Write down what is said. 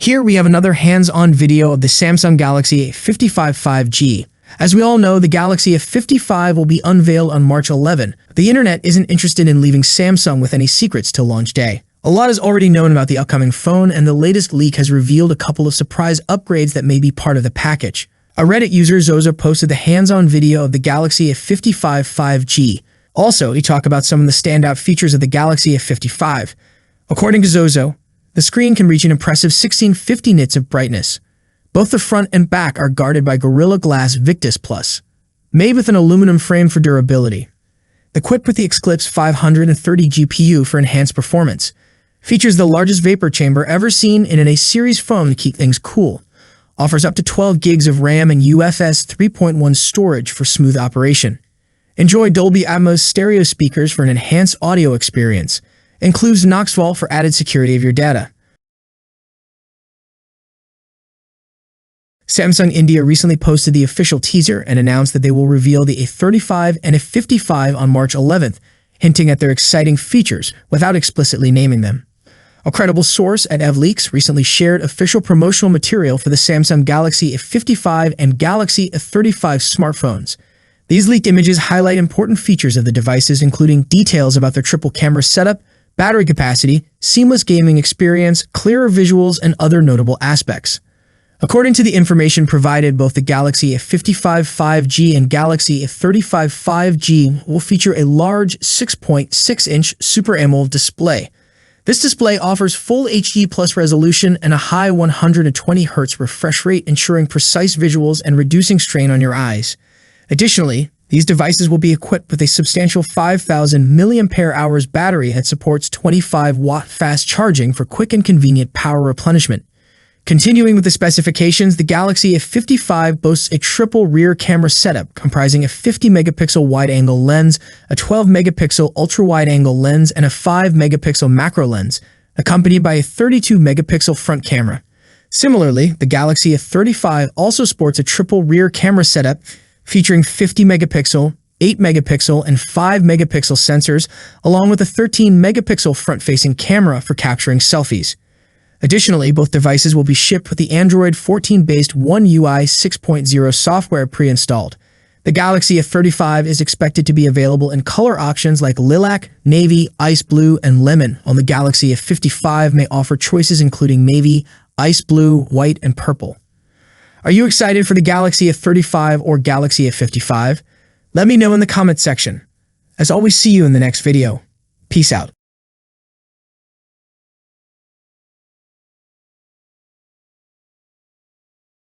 Here we have another hands-on video of the Samsung Galaxy A55 5G. As we all know, the Galaxy A55 will be unveiled on March 11. The internet isn't interested in leaving Samsung with any secrets till launch day. A lot is already known about the upcoming phone, and the latest leak has revealed a couple of surprise upgrades that may be part of the package. A Reddit user, Zozo, posted the hands-on video of the Galaxy A55 5G. Also, he talked about some of the standout features of the Galaxy A55. According to Zozo, the screen can reach an impressive 1650 nits of brightness. Both the front and back are guarded by Gorilla Glass Victus Plus, made with an aluminum frame for durability. Equipped with the Eclipse 530 GPU for enhanced performance, features the largest vapor chamber ever seen in an A-series phone to keep things cool. Offers up to 12 gigs of RAM and UFS 3.1 storage for smooth operation. Enjoy Dolby Atmos stereo speakers for an enhanced audio experience. Includes Knox Vault for added security of your data. Samsung India recently posted the official teaser and announced that they will reveal the A35 and A55 on March 11th, hinting at their exciting features without explicitly naming them. A credible source at EvLeaks recently shared official promotional material for the Samsung Galaxy A55 and Galaxy A35 smartphones. These leaked images highlight important features of the devices, including details about their triple camera setup, battery capacity, seamless gaming experience, clearer visuals, and other notable aspects. According to the information provided, both the Galaxy A55 5G and Galaxy A35 5G will feature a large 6.6-inch Super AMOLED display. This display offers full HD plus resolution and a high 120Hz refresh rate, ensuring precise visuals and reducing strain on your eyes. Additionally, these devices will be equipped with a substantial 5,000 mAh battery that supports 25-watt fast charging for quick and convenient power replenishment. Continuing with the specifications, the Galaxy A55 boasts a triple rear camera setup comprising a 50-megapixel wide-angle lens, a 12-megapixel ultra-wide-angle lens, and a 5-megapixel macro lens, accompanied by a 32-megapixel front camera. Similarly, the Galaxy A35 also sports a triple rear camera setup featuring 50-megapixel, 8-megapixel, and 5-megapixel sensors, along with a 13-megapixel front-facing camera for capturing selfies. Additionally, both devices will be shipped with the Android 14-based One UI 6.0 software pre-installed. The Galaxy A35 is expected to be available in color options like lilac, navy, ice blue, and lemon, while the Galaxy A55 may offer choices including navy, ice blue, white, and purple. Are you excited for the Galaxy A35 or Galaxy A55? Let me know in the comment section. As always, see you in the next video. Peace out.